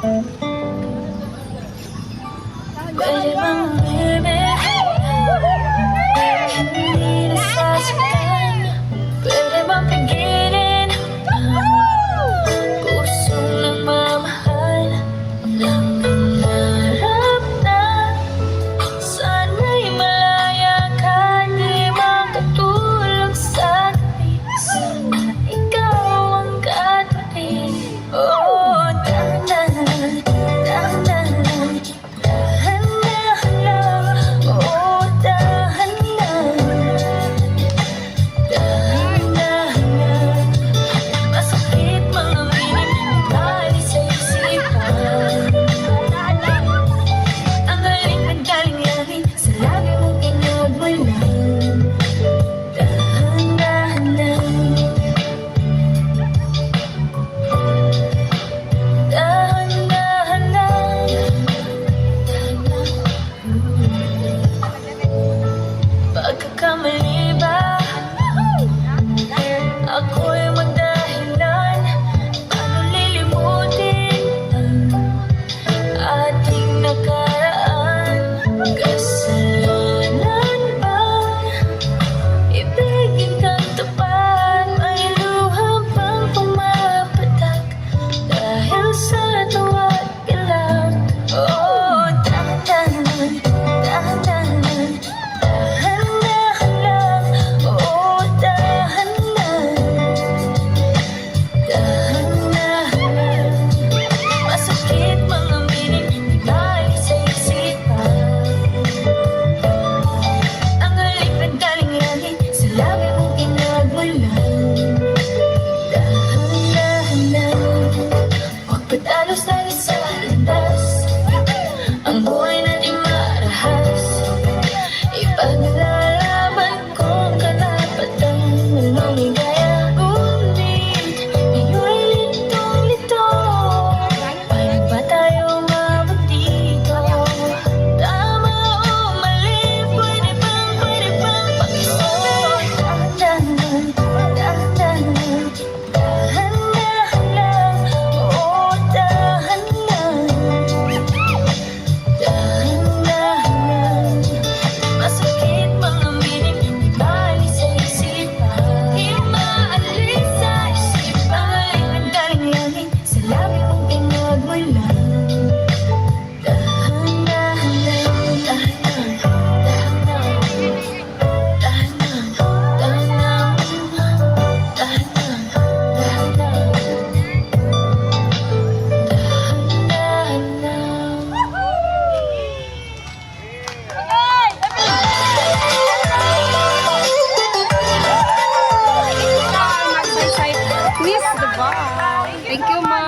Pwede bang umibig? Hindi nasasaktan. Pwede bang pigilin ang pusong nagmamahal ng nangarap na sana'y malaya ka, di makatulog sa gabi. Sana ikaw ang katabi. Oh, dahan-dahan, dahan-dahan, dahan-dahan lang. Oh, dahan-dahan, dahan-dahan lang. Masakit mga winig, bali sa isipan. Ang galing naggaling-galing sa lagi mong pinagmulan. Dahan-dahan lang, dahan-dahan lang. Pagkakamali ba? Ako'y magdahilan. Paano lilimutin ang ating nakaraan? Kasalanan ba ibigin kang tapat? May luha bang pumapatak dahil sa tawa at galak? Oh, dahan-dahan, dahan-dahan, dahan-dahan lang. Oh, dahan-dahan, dahan-dahan lang. Masakit mga minig, di balik sa isipan. Ang halik naggaling-galing sa lagi mong pinagmulan. Dahan-dahan lang, huwag padalos-dalos sa landas. Ang buhay natin marahas. Ipaglalaban kong karapatan na lumigaya. Ngunit ngayon'y litong-lito. Paano ba tayo umabot dito? Tama o mali, pwede bang pakisabi? Dahan-dahan, dahan-dahan, dahan-dahan lang. Oh, dahan-dahan, dahan-dahan lang. Masakit mga minig, di balik sa isipan. Di maalis sa isipan. Ang naggaling-galing sa lagi mong pinagmulan. Dahan-dahan lang, dahan-dahan, dahan-dahan, dahan-dahan, dahan-dahan, dahan-dahan, dahan-dahan Miss the bar. Thank you, Ma.